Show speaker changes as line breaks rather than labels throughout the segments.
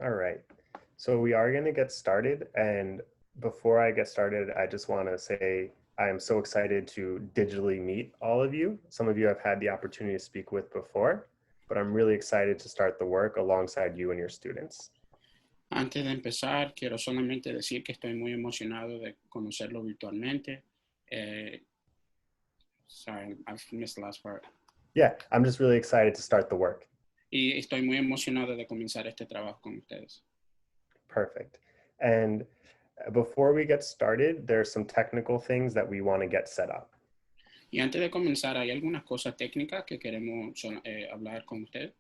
All right. So we are going to get started. And before I get started, I just want to say I am so excited to digitally meet all of you. Some of you I've had the opportunity to speak with before, but I'm really excited to start the work alongside you and your students.
Antes de empezar, quiero solamente decir que estoy muy emocionado de conocerlo virtualmente. Sorry, I've missed the last part.
Yeah, I'm just really excited to start the work.
Y estoy muy emocionado de comenzar este trabajo con ustedes.
Perfect. And before we get started, there's some technical things that we want to get set up.
Y antes de comenzar, hay algunas cosas técnicas que queremos hablar con ustedes.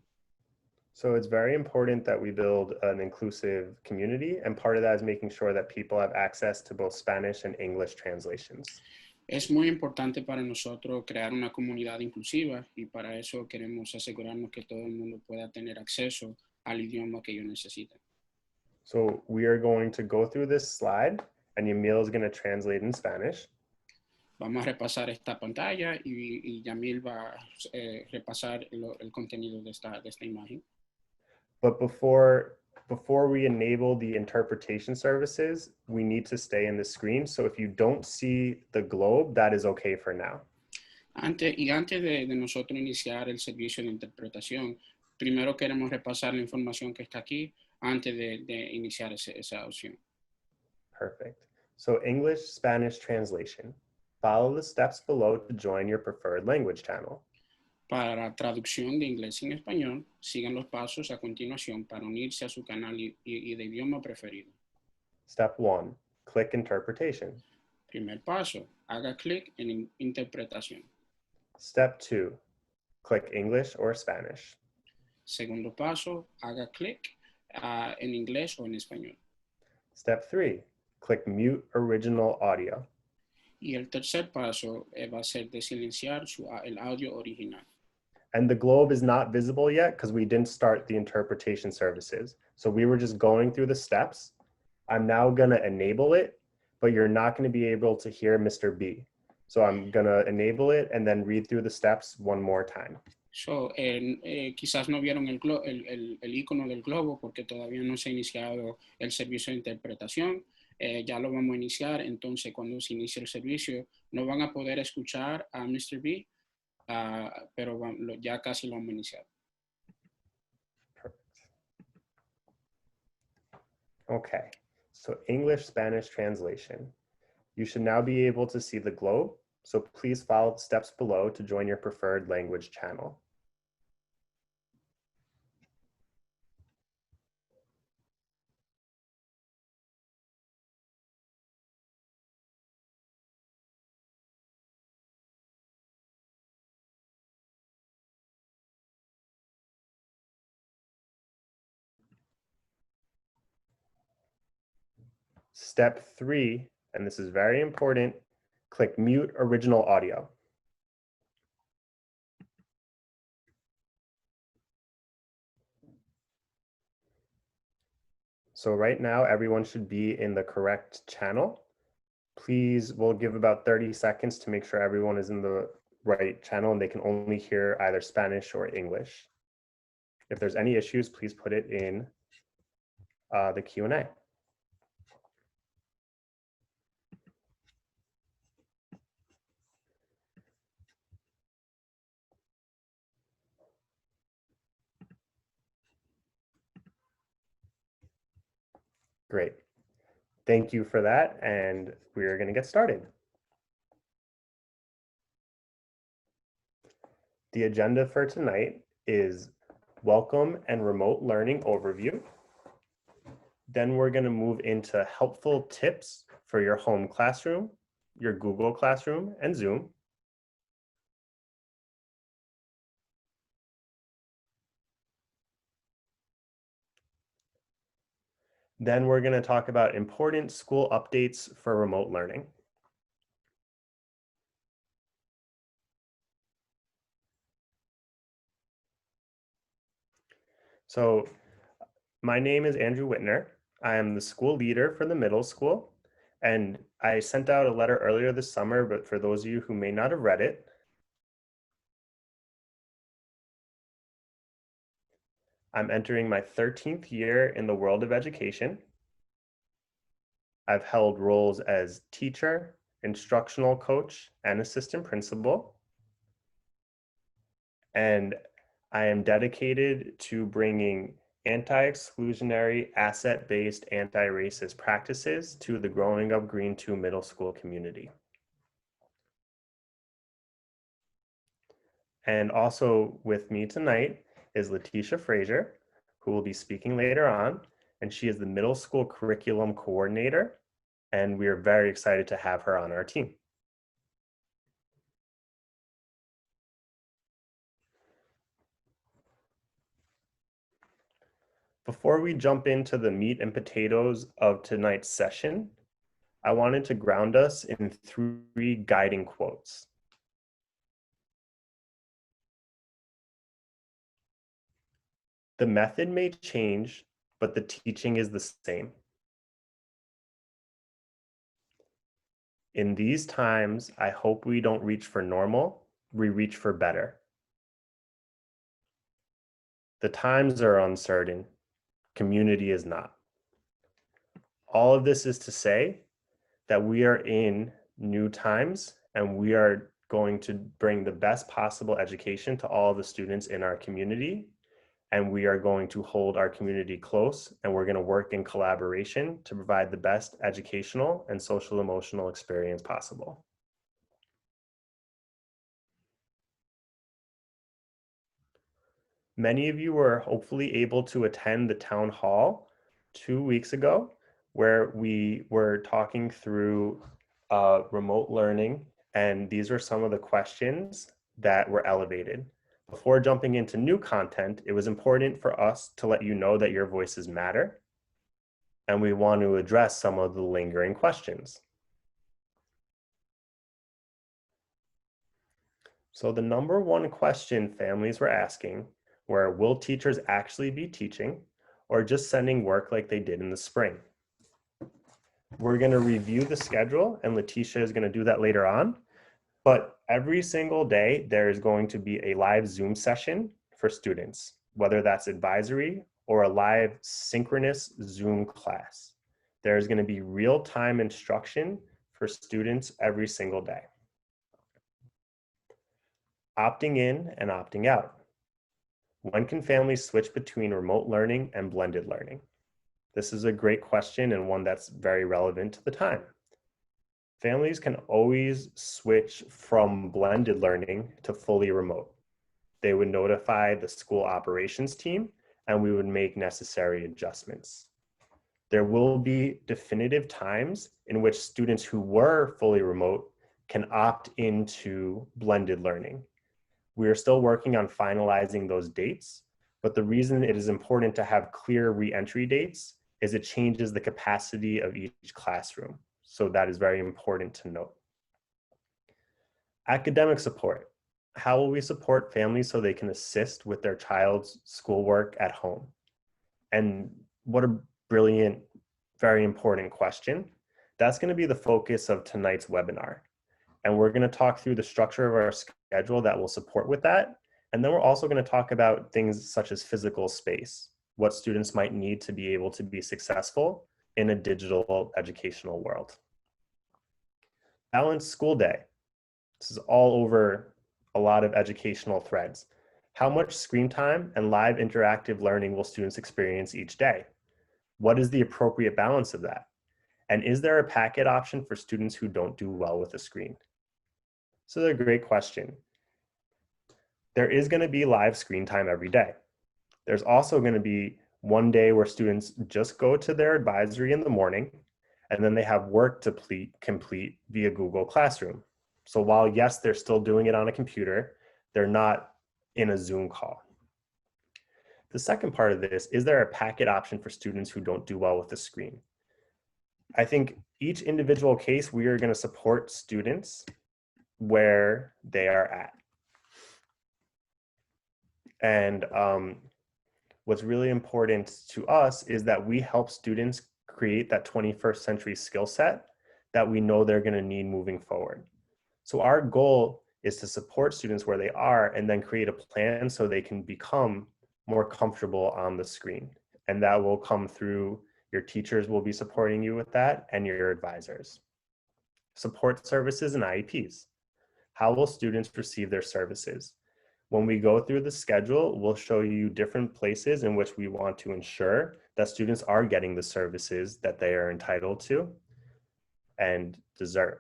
So it's very important that we build an inclusive community, and part of that is making sure that people have access to both Spanish and English translations.
Es muy importante para nosotros crear una comunidad inclusiva y para eso queremos asegurarnos que todo el mundo pueda tener acceso al idioma que ellos necesitan.
So we are going to go through this slide, and Yamil is going to translate in Spanish.
Vamos a repasar esta pantalla y Yamil va a repasar el contenido de esta imagen.
But before we enable the interpretation services, we need to stay in the screen. So if you don't see the globe, that is okay for now.
Antes de nosotros iniciar el servicio de interpretación, primero queremos repasar la información que está aquí antes de iniciar esa opción.
Perfect. So English, Spanish translation. Follow the steps below to join your preferred language channel.
Para traducción de inglés en español, sigan los pasos a continuación para unirse a su canal de idioma preferido.
Step 1, click interpretation.
Primer paso, haga clic en interpretación.
Step 2, click English or Spanish.
Segundo paso, haga clic en inglés o en español.
Step 3, click mute original audio.
Y el tercer paso va a ser de silenciar el audio original.
And the globe is not visible yet because we didn't start the interpretation services. So we were just going through the steps. I'm now going to enable it, but you're not going to be able to hear Mr. B. So I'm going to enable it and then read through the steps one more time.
So, quizás no vieron el icono del globo porque todavía no se ha iniciado el servicio de interpretación. Ya lo vamos a iniciar, entonces cuando se inicie el servicio no van a poder escuchar a Mr. B, pero ya casi lo hemos iniciado.
Perfect. Okay, so English, Spanish translation. You should now be able to see the globe, so please follow the steps below to join your preferred language channel. Step 3, and this is very important, click mute original audio. So right now, everyone should be in the correct channel. Please, we'll give about 30 seconds to make sure everyone is in the right channel and they can only hear either Spanish or English. If there's any issues, please put it in the Q&A. Great. Thank you for that, and we're going to get started. The agenda for tonight is welcome and remote learning overview. Then we're going to move into helpful tips for your home classroom, your Google Classroom, and Zoom. Then we're going to talk about important school updates for remote learning. So my name is Andrew Whitner. I am the school leader for the middle school, and I sent out a letter earlier this summer, but for those of you who may not have read it, I'm entering my 13th year in the world of education. I've held roles as teacher, instructional coach, and assistant principal. And I am dedicated to bringing anti-exclusionary, asset-based, anti-racist practices to the Growing Up Green 2 middle school community. And also with me tonight is Letitia Frazier, who will be speaking later on, and she is the middle school curriculum coordinator, and we are very excited to have her on our team. Before we jump into the meat and potatoes of tonight's session, I wanted to ground us in 3 guiding quotes. The method may change, but the teaching is the same. In these times, I hope we don't reach for normal, we reach for better. The times are uncertain, community is not. All of this is to say that we are in new times and we are going to bring the best possible education to all the students in our community. And we are going to hold our community close, and we're going to work in collaboration to provide the best educational and social emotional experience possible. Many of you were hopefully able to attend the town hall 2 weeks ago, where we were talking through remote learning, and these are some of the questions that were elevated. Before jumping into new content, it was important for us to let you know that your voices matter, and we want to address some of the lingering questions. So the number one question families were asking were, will teachers actually be teaching or just sending work like they did in the spring? We're going to review the schedule, and Letitia is going to do that later on. But every single day, there is going to be a live Zoom session for students, whether that's advisory or a live synchronous Zoom class. There is going to be real-time instruction for students every single day. Opting in and opting out. When can families switch between remote learning and blended learning? This is a great question and one that's very relevant to the time. Families can always switch from blended learning to fully remote. They would notify the school operations team and we would make necessary adjustments. There will be definitive times in which students who were fully remote can opt into blended learning. We are still working on finalizing those dates, but the reason it is important to have clear re-entry dates is it changes the capacity of each classroom. So that is very important to note. Academic support. How will we support families so they can assist with their child's schoolwork at home? And what a brilliant, very important question. That's going to be the focus of tonight's webinar. And we're going to talk through the structure of our schedule that will support with that. And then we're also going to talk about things such as physical space, what students might need to be able to be successful in a digital educational world. Balanced school day. This is all over a lot of educational threads. How much screen time and live interactive learning will students experience each day? What is the appropriate balance of that? And is there a packet option for students who don't do well with a screen? So that's a great question. There is going to be live screen time every day. There's also going to be one day where students just go to their advisory in the morning, and then they have work to complete via Google Classroom. So while, yes, they're still doing it on a computer, they're not in a Zoom call. The second part of this, is there a packet option for students who don't do well with the screen? I think each individual case, we are going to support students where they are at. And what's really important to us is that we help students create that 21st century skill set that we know they're going to need moving forward. So our goal is to support students where they are and then create a plan so they can become more comfortable on the screen. And that will come through, your teachers will be supporting you with that, and your advisors. Support services and IEPs. How will students receive their services? When we go through the schedule, we'll show you different places in which we want to ensure that students are getting the services that they are entitled to and deserve.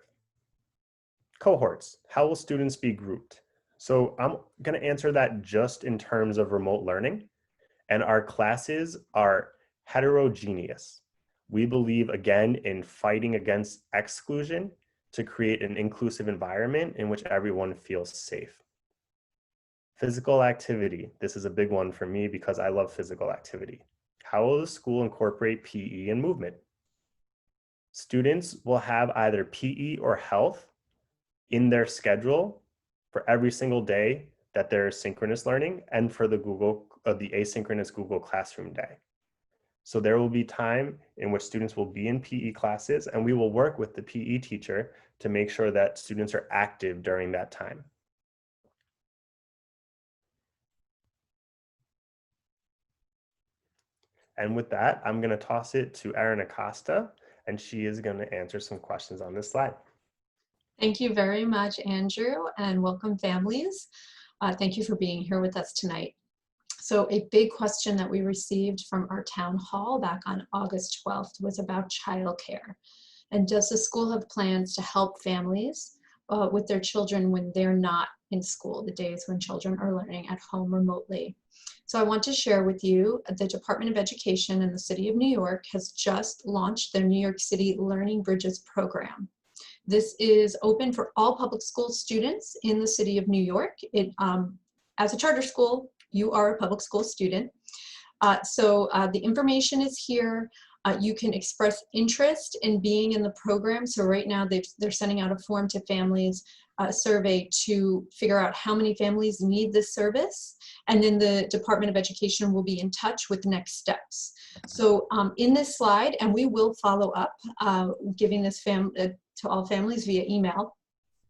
Cohorts. How will students be grouped? So I'm going to answer that just in terms of remote learning. And our classes are heterogeneous. We believe, again, in fighting against exclusion to create an inclusive environment in which everyone feels safe. Physical activity. This is a big one for me because I love physical activity. How will the school incorporate PE and movement? Students will have either PE or health in their schedule for every single day that they're synchronous learning and for the the asynchronous Google Classroom day. So there will be time in which students will be in PE classes, and we will work with the PE teacher to make sure that students are active during that time. And with that, I'm going to toss it to Erin Acosta, and she is going to answer some questions on this slide.
Thank you very much, Andrew, and welcome families. Thank you for being here with us tonight. So a big question that we received from our town hall back on August 12th was about childcare. And does the school have plans to help families with their children when they're not in school, the days when children are learning at home remotely? So I want to share with you, the Department of Education in the City of New York has just launched their New York City Learning Bridges program. This is open for all public school students in the City of New York. As a charter school, you are a public school student. The information is here. You can express interest in being in the program. So right now they're sending out a form to families, a survey to figure out how many families need this service. And then the Department of Education will be in touch with next steps. So in this slide, and we will follow up giving this to all families via email,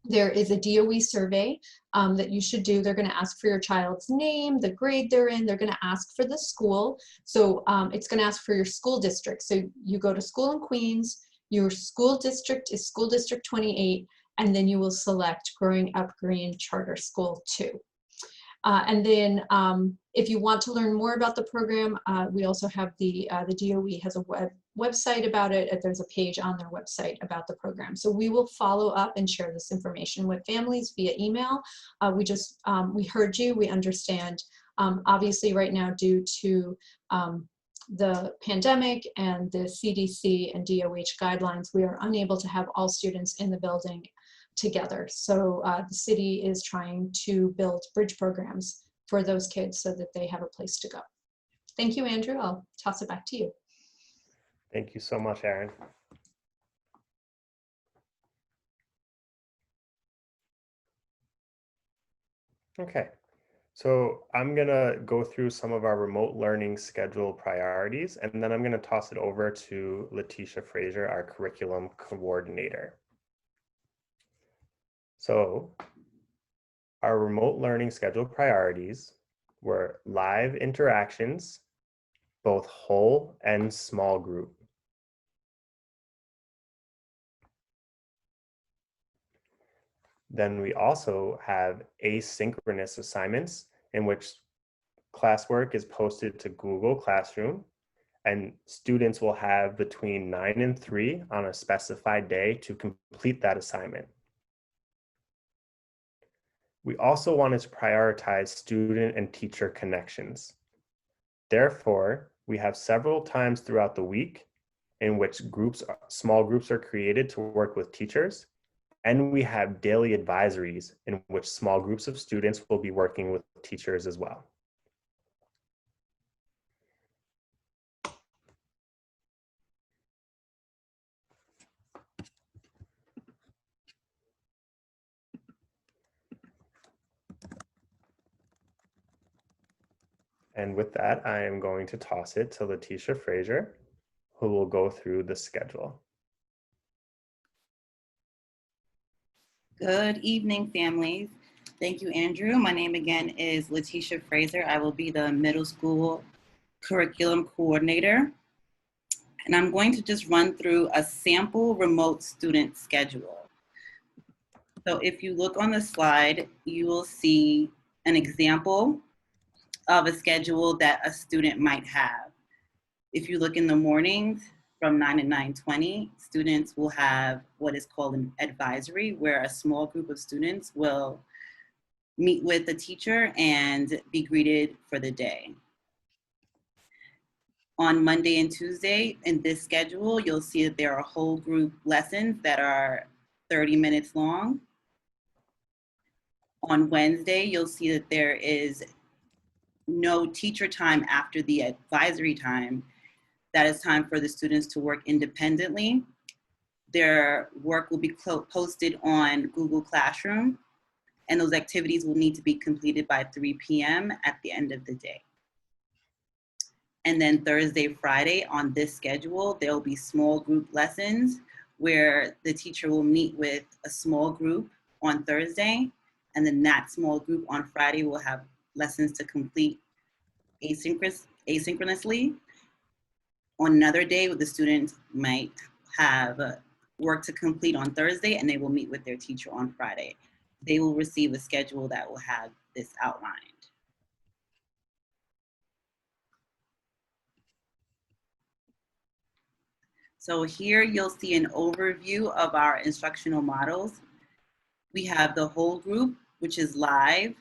there is a DOE survey that you should do. They're going to ask for your child's name, the grade they're in. They're going to ask for the school. So it's going to ask for your school district. So you go to school in Queens, your school district is School District 28, and then you will select Growing Up Green Charter School 2. And then if you want to learn more about the program, we also have the DOE has a website about it. There's a page on their website about the program. So we will follow up and share this information with families via email. We heard you, we understand. Obviously right now, due to the pandemic and the CDC and DOH guidelines, we are unable to have all students in the building together. So the city is trying to build bridge programs for those kids so that they have a place to go. Thank you, Andrew. I'll toss it back to you.
Thank you so much, Erin. Okay, so I'm gonna go through some of our remote learning schedule priorities, and then I'm gonna toss it over to Letitia Frazier, our curriculum coordinator. So our remote learning schedule priorities were live interactions, both whole and small group. Then we also have asynchronous assignments in which classwork is posted to Google Classroom, and students will have between 9 and 3 on a specified day to complete that assignment. We also wanted to prioritize student and teacher connections. Therefore, we have several times throughout the week in which small groups are created to work with teachers, and we have daily advisories in which small groups of students will be working with teachers as well. And with that, I am going to toss it to Letitia Frazier, who will go through the schedule.
Good evening, families. Thank you, Andrew. My name again is Letitia Fraser. I will be the middle school curriculum coordinator. And I'm going to just run through a sample remote student schedule. So if you look on the slide, you will see an example of a schedule that a student might have. If you look in the mornings from 9 to 9:20, students will have what is called an advisory, where a small group of students will meet with the teacher and be greeted for the day. On Monday and Tuesday in this schedule, you'll see that there are whole group lessons that are 30 minutes long. On Wednesday, you'll see that there is no teacher time after the advisory time. That is time for the students to work independently. Their work will be posted on Google Classroom, and those activities will need to be completed by 3 p.m. at the end of the day. And then Thursday, Friday on this schedule, there will be small group lessons where the teacher will meet with a small group on Thursday, and then that small group on Friday will have lessons to complete asynchronously. On another day, the students might have work to complete on Thursday, and they will meet with their teacher on Friday. They will receive a schedule that will have this outlined. So here you'll see an overview of our instructional models. We have the whole group, which is live.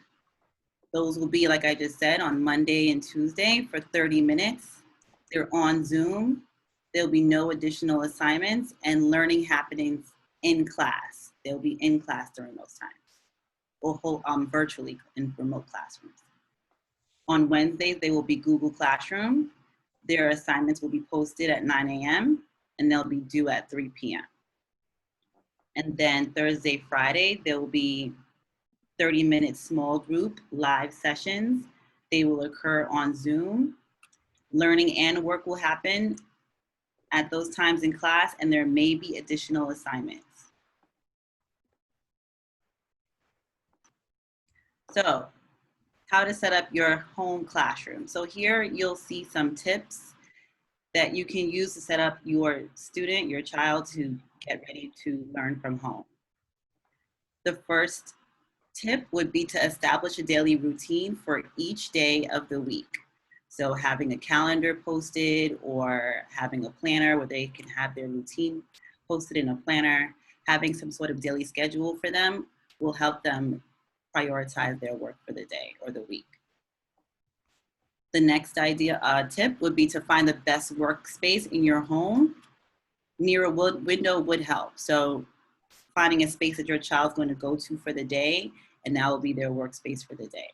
Those will be, like I just said, on Monday and Tuesday for 30 minutes. They're on Zoom. There'll be no additional assignments and learning happening in class. They'll be in class during those times, or virtually in remote classrooms. On Wednesdays, they will be Google Classroom. Their assignments will be posted at 9 a.m. and they'll be due at 3 p.m. And then Thursday, Friday, there will be 30-minute small group live sessions. They will occur on Zoom. Learning and work will happen at those times in class, and there may be additional assignments. So, how to set up your home classroom. So here you'll see some tips that you can use to set up your student, your child, to get ready to learn from home. The first tip would be to establish a daily routine for each day of the week. So having a calendar posted or having a planner where they can have their routine posted in a planner, having some sort of daily schedule for them will help them prioritize their work for the day or the week. The next tip would be to find the best workspace in your home. Near a window would help. So finding a space that your child's going to go to for the day, and that will be their workspace for the day.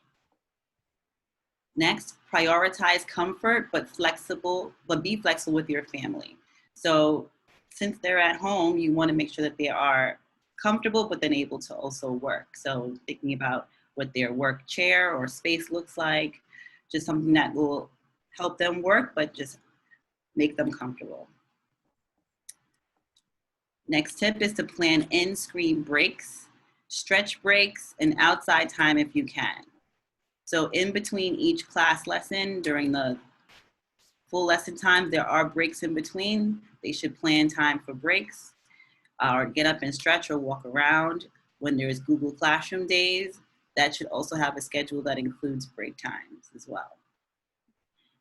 Next, prioritize comfort, but be flexible with your family. So since they're at home, you want to make sure that they are comfortable, but then able to also work. So thinking about what their work chair or space looks like, just something that will help them work, but just make them comfortable. Next tip is to plan in-screen breaks, stretch breaks, and outside time if you can. So in between each class lesson, during the full lesson times, there are breaks in between. They should plan time for breaks, or get up and stretch or walk around. When there's Google Classroom days, that should also have a schedule that includes break times as well.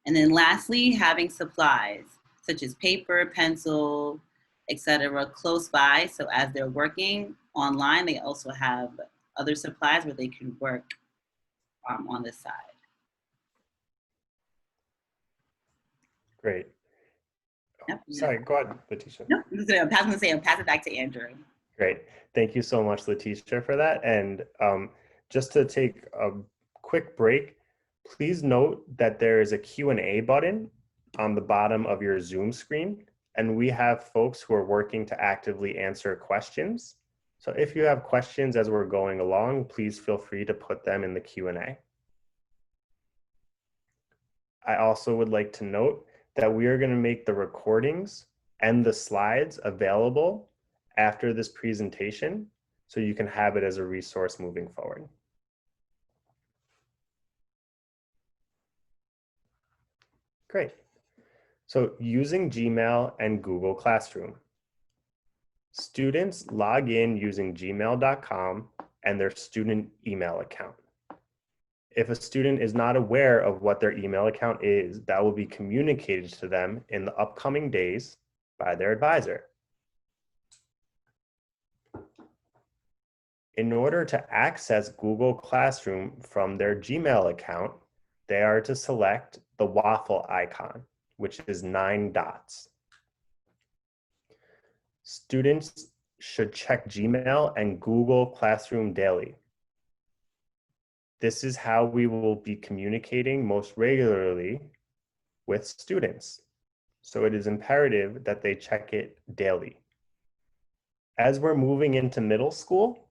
And then lastly, having supplies such as paper, pencil, etc. close by. So as they're working online, they also have other supplies where they can work on this side.
Great.
Yep.
Sorry, go ahead, Letitia.
No, I'm just gonna pass it back to Andrew.
Great. Thank you so much, Letitia, for that. And just to take a quick break, please note that there is a Q&A button on the bottom of your Zoom screen, and we have folks who are working to actively answer questions. So if you have questions as we're going along, please feel free to put them in the Q&A. I also would like to note that we are going to make the recordings and the slides available after this presentation, so you can have it as a resource moving forward. Great. So using Gmail and Google Classroom. Students log in using gmail.com and their student email account. If a student is not aware of what their email account is, that will be communicated to them in the upcoming days by their advisor. In order to access Google Classroom from their Gmail account, they are to select the waffle icon, which is 9 dots. Students should check Gmail and Google Classroom daily. This is how we will be communicating most regularly with students. So it is imperative that they check it daily. As we're moving into middle school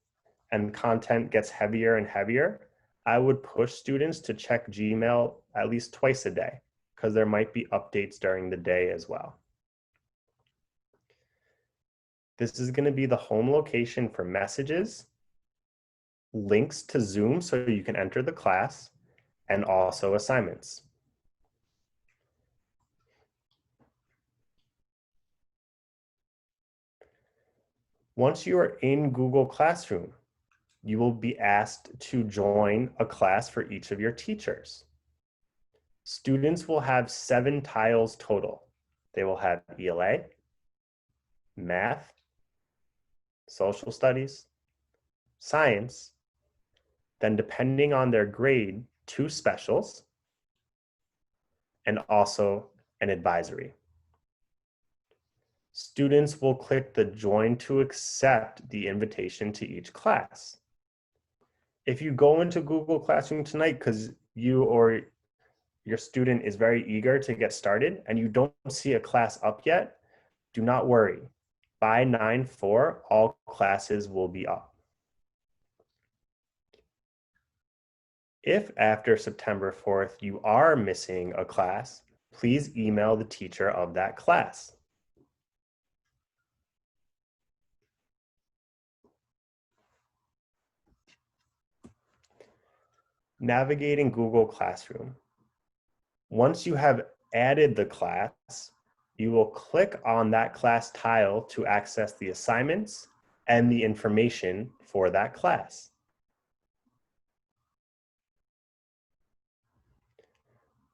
and content gets heavier and heavier, I would push students to check Gmail at least twice a day because there might be updates during the day as well. This is going to be the home location for messages, links to Zoom so you can enter the class, and also assignments. Once you are in Google Classroom, you will be asked to join a class for each of your teachers. Students will have 7 tiles total. They will have ELA, math, social studies, science, then depending on their grade, 2 specials, and also an advisory. Students will click the join to accept the invitation to each class. If you go into Google Classroom tonight because you or your student is very eager to get started and you don't see a class up yet, do not worry. By 9/4, all classes will be up. If after September 4th you are missing a class, please email the teacher of that class. Navigating Google Classroom. Once you have added the class, you will click on that class tile to access the assignments and the information for that class.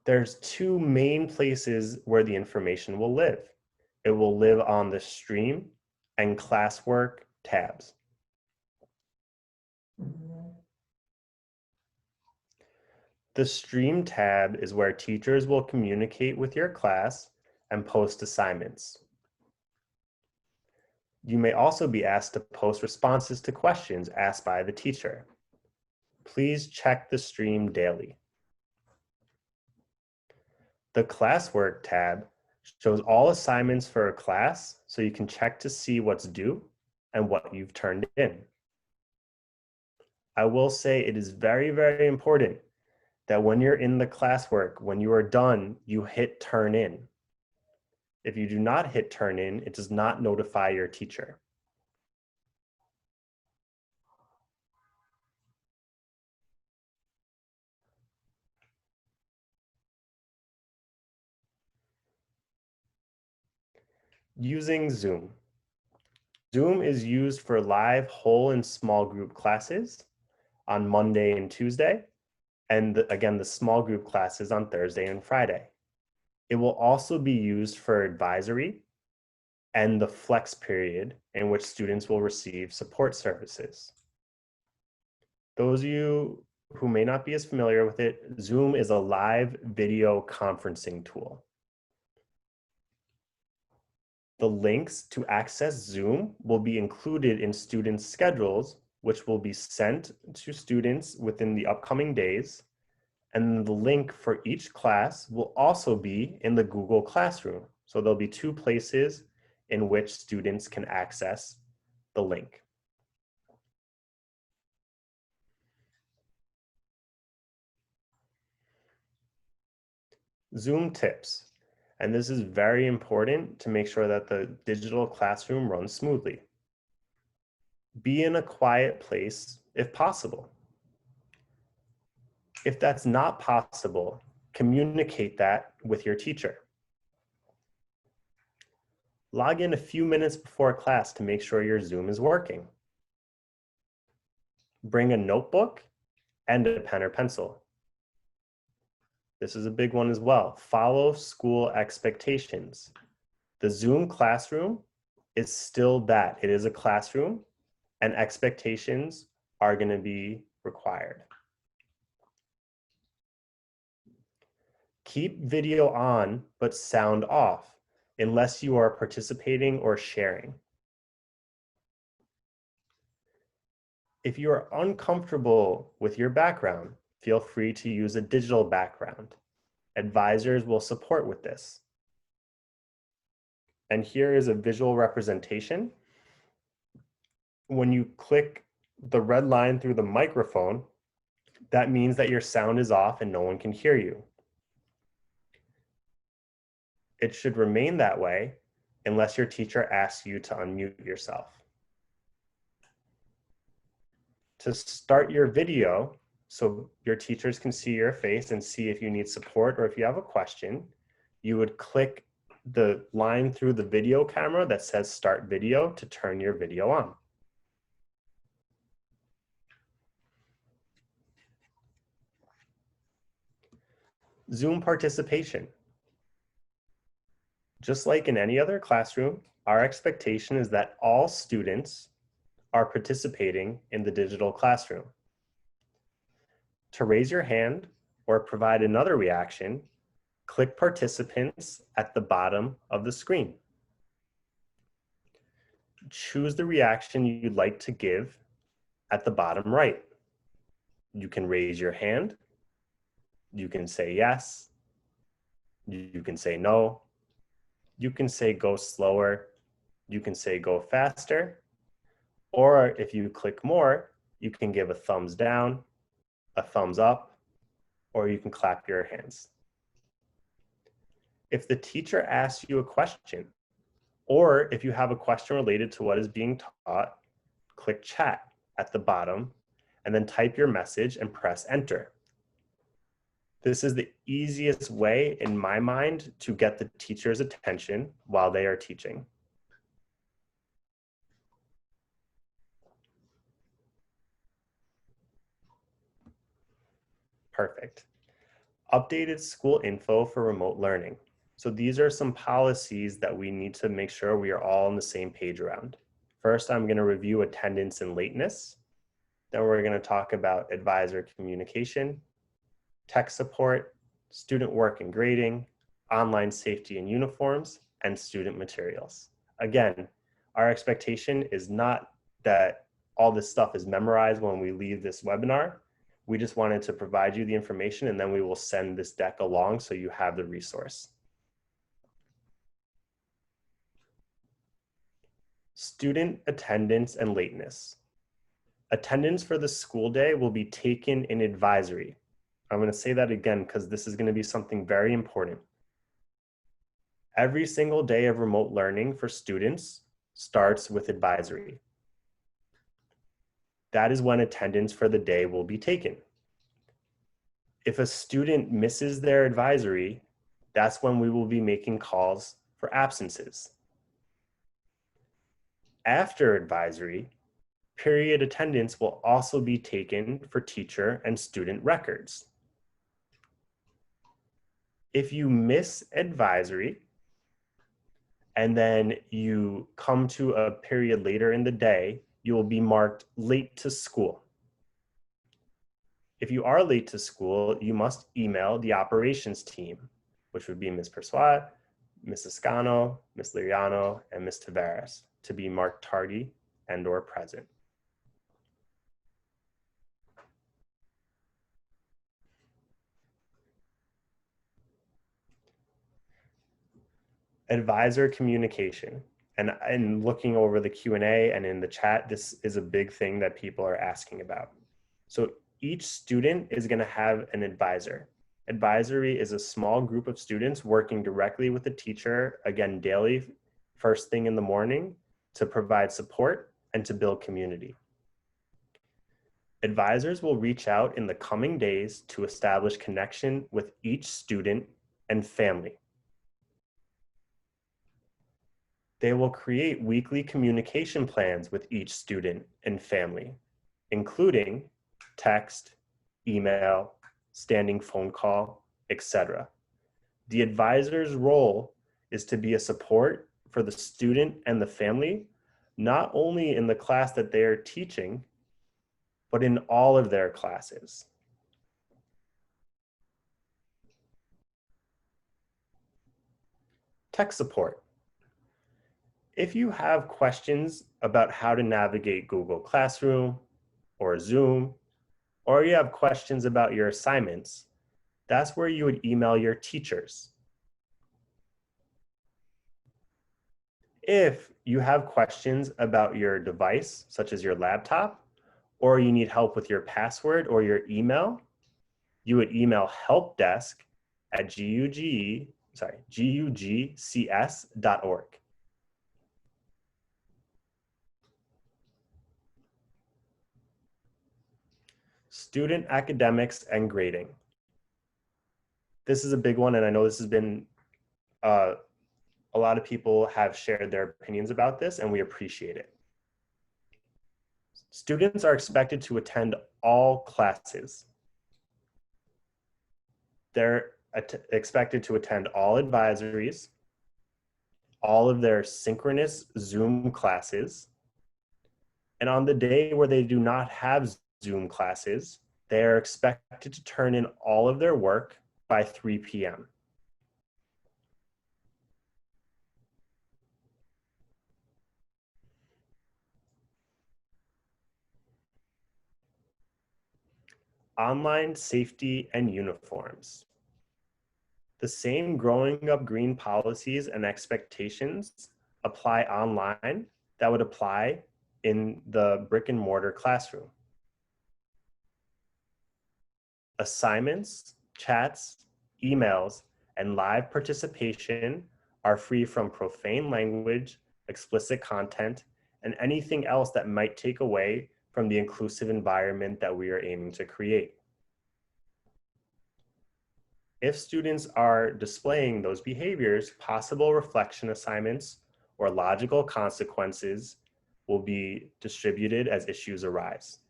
There's 2 main places where the information will live. It will live on the stream and classwork tabs. The stream tab is where teachers will communicate with your class and post assignments. You may also be asked to post responses to questions asked by the teacher. Please check the stream daily. The classwork tab shows all assignments for a class so you can check to see what's due and what you've turned in. I will say it is very, very important that when you're in the classwork, when you are done, you hit turn in. If you do not hit turn in, it does not notify your teacher. Using Zoom. Zoom is used for live whole and small group classes on Monday and Tuesday, and again, the small group classes on Thursday and Friday. It will also be used for advisory and the flex period in which students will receive support services. Those of you who may not be as familiar with it, Zoom is a live video conferencing tool. The links to access Zoom will be included in students' schedules, which will be sent to students within the upcoming days. And the link for each class will also be in the Google Classroom. So there'll be 2 places in which students can access the link. Zoom tips. And this is very important to make sure that the digital classroom runs smoothly. Be in a quiet place if possible. If that's not possible, Communicate that with your teacher. Log in a few minutes before class to make sure your Zoom is working. Bring a notebook and a pen or pencil. This is a big one as well. Follow school expectations. The Zoom classroom is still that. It is a classroom, and expectations are going to be required. Keep video on, but sound off, unless you are participating or sharing. If you are uncomfortable with your background, feel free to use a digital background. Advisors will support with this. And here is a visual representation. When you click the red line through the microphone, that means that your sound is off and no one can hear you. It should remain that way unless your teacher asks you to unmute yourself. To start your video, so your teachers can see your face and see if you need support or if you have a question, you would click the line through the video camera that says Start Video to turn your video on. Zoom participation. Just like in any other classroom, our expectation is that all students are participating in the digital classroom. To raise your hand or provide another reaction, click Participants at the bottom of the screen. Choose the reaction you'd like to give at the bottom right. You can raise your hand, you can say yes, you can say no, you can say go slower, you can say go faster, or if you click more, you can give a thumbs down, a thumbs up, or you can clap your hands. If the teacher asks you a question, or if you have a question related to what is being taught, click chat at the bottom and then type your message and press enter. This is the easiest way, in my mind, to get the teacher's attention while they are teaching. Perfect. Updated school info for remote learning. So these are some policies that we need to make sure we are all on the same page around. First, I'm going to review attendance and lateness. Then we're going to talk about advisor communication, tech support, student work and grading, online safety and uniforms, and student materials. Again, our expectation is not that all this stuff is memorized when we leave this webinar. We just wanted to provide you the information, and then we will send this deck along so you have the resource. Student attendance and lateness. Attendance for the school day will be taken in advisory. I'm going to say that again because this is going to be something very important. Every single day of remote learning for students starts with advisory. That is when attendance for the day will be taken. If a student misses their advisory, that's when we will be making calls for absences. After advisory, period attendance will also be taken for teacher and student records. If you miss advisory and then you come to a period later in the day, you will be marked late to school. If you are late to school, you must email the operations team, which would be Ms. Persuat, Ms. Escano, Ms. Liriano, and Ms. Tavares, to be marked tardy and or present. Advisor communication. And looking over the Q&A and in the chat, this is a big thing that people are asking about. So each student is going to have an advisor. Advisory is a small group of students working directly with the teacher, again, daily, first thing in the morning, to provide support and to build community. Advisors will reach out in the coming days to establish connection with each student and family. They will create weekly communication plans with each student and family, including text, email, standing phone call, etc. The advisor's role is to be a support for the student and the family, not only in the class that they are teaching, but in all of their classes. Tech support. If you have questions about how to navigate Google Classroom or Zoom, or you have questions about your assignments, that's where you would email your teachers. If you have questions about your device, such as your laptop, or you need help with your password or your email, you would email helpdesk@gugcs.org. Student academics and grading. This is a big one, and I know this has been, a lot of people have shared their opinions about this, and we appreciate it. Students are expected to attend all classes. They're expected to attend all advisories, all of their synchronous Zoom classes, and on the day where they do not have Zoom classes, they are expected to turn in all of their work by 3 p.m. Online safety and uniforms. The same growing up green policies and expectations apply online that would apply in the brick and mortar classroom. Assignments, chats, emails, and live participation are free from profane language, explicit content, and anything else that might take away from the inclusive environment that we are aiming to create. If students are displaying those behaviors, possible reflection assignments or logical consequences will be distributed as issues arise.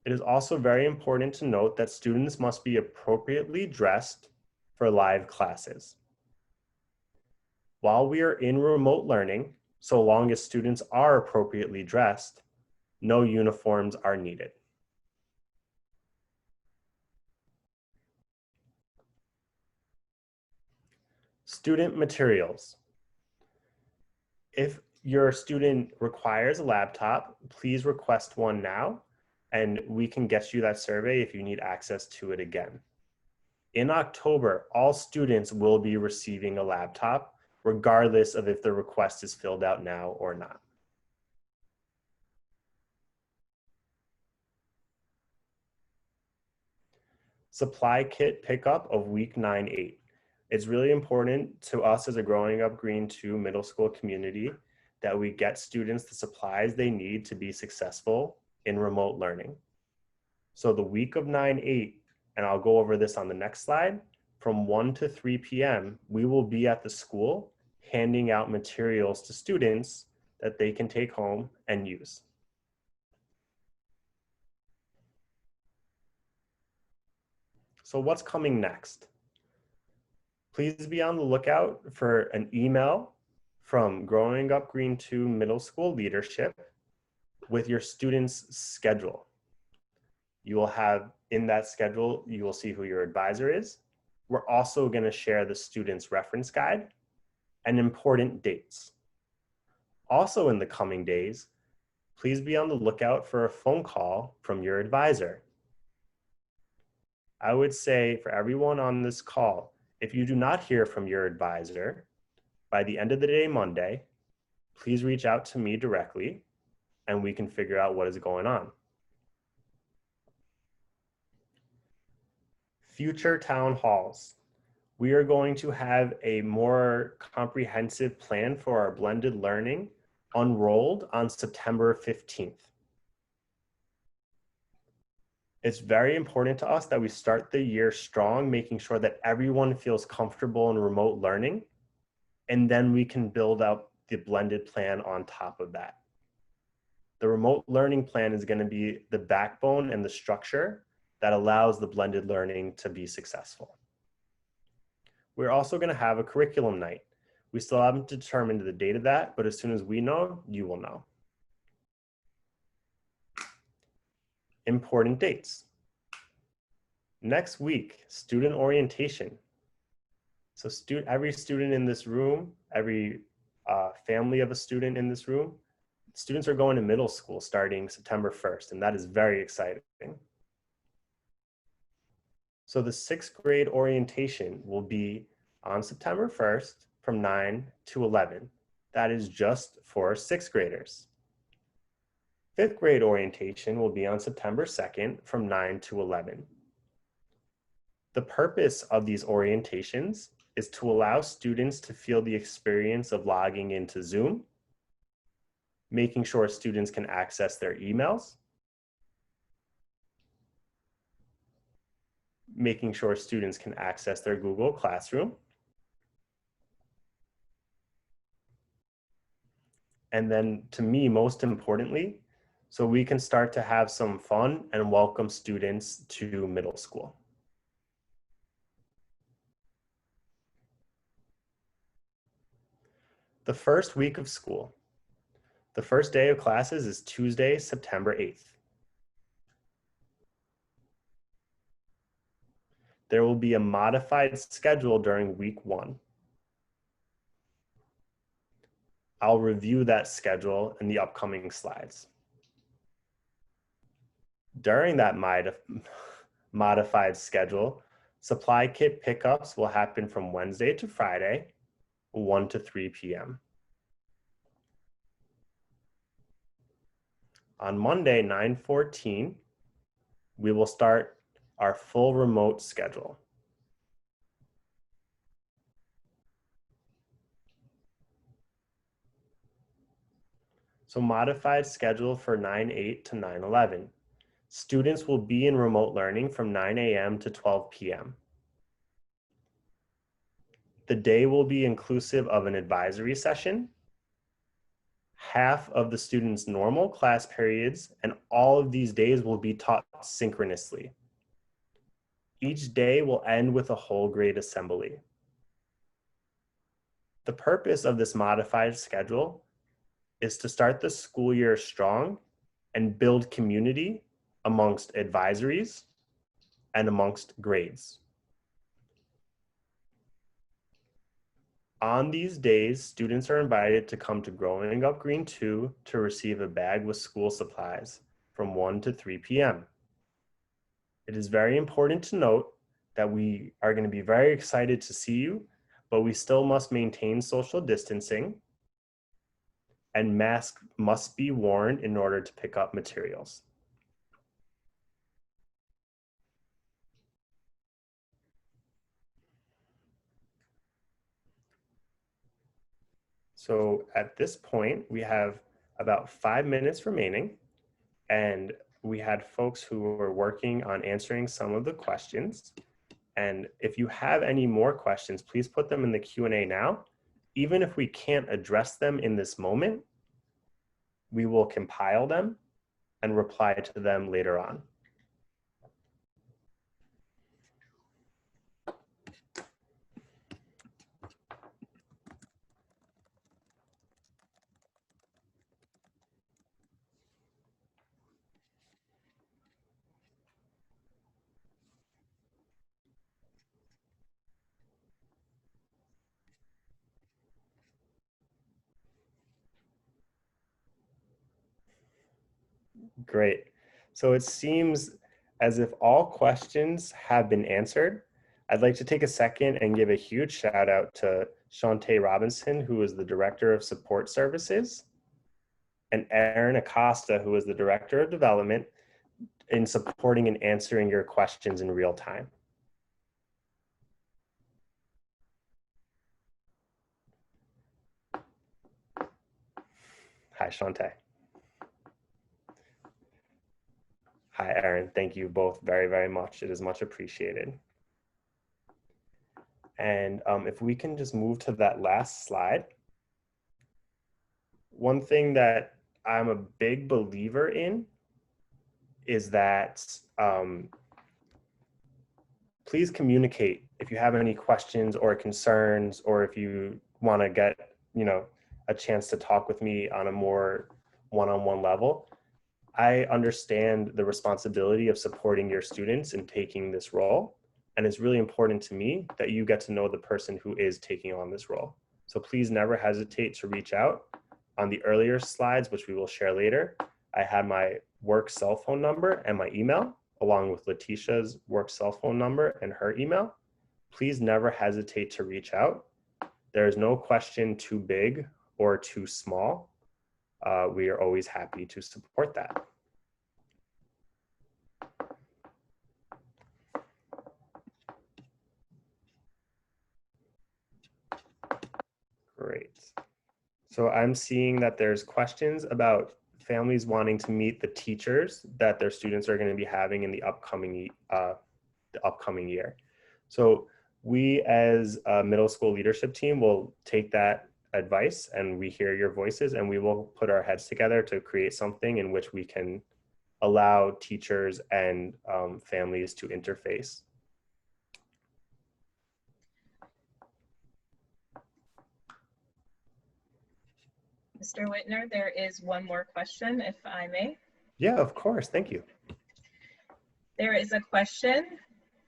It is also very important to note that students must be appropriately dressed for live classes. While we are in remote learning, so long as students are appropriately dressed, no uniforms are needed. Student materials. If your student requires a laptop, please request one now, and we can get you that survey if you need access to it again. In October, all students will be receiving a laptop, regardless of if the request is filled out now or not. Supply kit pickup of week 9-8. It's really important to us as a Growing Up Green 2 middle school community that we get students the supplies they need to be successful in remote learning. So the week of 9-8, and I'll go over this on the next slide, from 1 to 3 p.m., we will be at the school handing out materials to students that they can take home and use. So what's coming next? Please be on the lookout for an email from Growing Up Green 2 middle school leadership with your students' schedule. You will have in that schedule, you will see who your advisor is. We're also going to share the student's reference guide and important dates. Also in the coming days, please be on the lookout for a phone call from your advisor. I would say for everyone on this call, if you do not hear from your advisor by the end of the day Monday, please reach out to me directly and we can figure out what is going on. Future town halls. We are going to have a more comprehensive plan for our blended learning unrolled on September 15th. It's very important to us that we start the year strong, making sure that everyone feels comfortable in remote learning, and then we can build out the blended plan on top of that. The remote learning plan is going to be the backbone and the structure that allows the blended learning to be successful. We're also going to have a curriculum night. We still haven't determined the date of that, but as soon as we know, you will know. Important dates. Next week, student orientation. So every student in this room, every family of a student in this room, students are going to middle school starting September 1st, and that is very exciting. So the 6th grade orientation will be on September 1st from 9 to 11. That is just for 6th graders. 5th grade orientation will be on September 2nd from 9 to 11. The purpose of these orientations is to allow students to feel the experience of logging into Zoom, making sure students can access their emails, making sure students can access their Google Classroom, and then to me, most importantly, so we can start to have some fun and welcome students to middle school. The first week of school. The first day of classes is Tuesday, September 8th. There will be a modified schedule during week 1. I'll review that schedule in the upcoming slides. During that modified schedule, supply kit pickups will happen from Wednesday to Friday, 1 to 3 p.m. On Monday, 9/14, we will start our full remote schedule. So modified schedule for 9/8 to 9/11. Students will be in remote learning from 9 a.m. to 12 p.m. The day will be inclusive of an advisory session, half of the students' normal class periods, and all of these days will be taught synchronously. Each day will end with a whole grade assembly. The purpose of this modified schedule is to start the school year strong and build community amongst advisories and amongst grades. On these days, students are invited to come to Growing Up Green 2 to receive a bag with school supplies from 1 to 3 p.m. It is very important to note that we are going to be very excited to see you, but we still must maintain social distancing, and masks must be worn in order to pick up materials. So at this point, we have about 5 minutes remaining, and we had folks who were working on answering some of the questions. And if you have any more questions, please put them in the Q&A now. Even if we can't address them in this moment, we will compile them and reply to them later on. Great. So it seems as if all questions have been answered. I'd like to take a second and give a huge shout out to Shantae Robinson, who is the Director of Support Services, and Erin Acosta, who is the Director of Development, in supporting and answering your questions in real time. Hi, Shantae. Hi, Erin. Thank you both very, very much. It is much appreciated. And if we can just move to that last slide. One thing that I'm a big believer in is that please communicate if you have any questions or concerns, or if you want to get, a chance to talk with me on a more one-on-one level. I understand the responsibility of supporting your students in taking this role. And it's really important to me that you get to know the person who is taking on this role. So please never hesitate to reach out. On the earlier slides, which we will share later, I had my work cell phone number and my email, along with Letitia's work cell phone number and her email. Please never hesitate to reach out. There is no question too big or too small. We are always happy to support that. Great. So I'm seeing that there's questions about families wanting to meet the teachers that their students are going to be having in the upcoming year. So we as a middle school leadership team will take that advice, and we hear your voices, and we will put our heads together to create something in which we can allow teachers and families to interface.
Mr. Whitner, there is one more question, if I may.
Yeah, of course. Thank you.
There is a question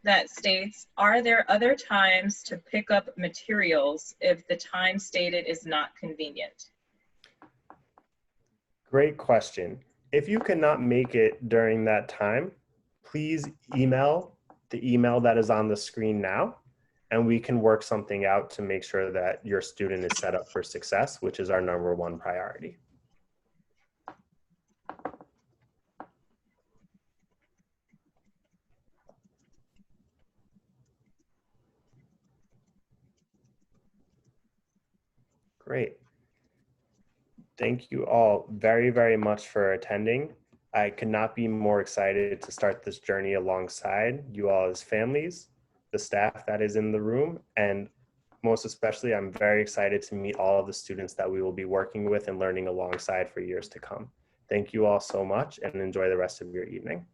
that states, are there other times to pick up materials if the time stated is not convenient?
Great question. If you cannot make it during that time, please email the email that is on the screen now, and we can work something out to make sure that your student is set up for success, which is our #1 priority. Great. Thank you all very, very much for attending. I could not be more excited to start this journey alongside you all as families, the staff that is in the room, and most especially, I'm very excited to meet all of the students that we will be working with and learning alongside for years to come. Thank you all so much, and enjoy the rest of your evening.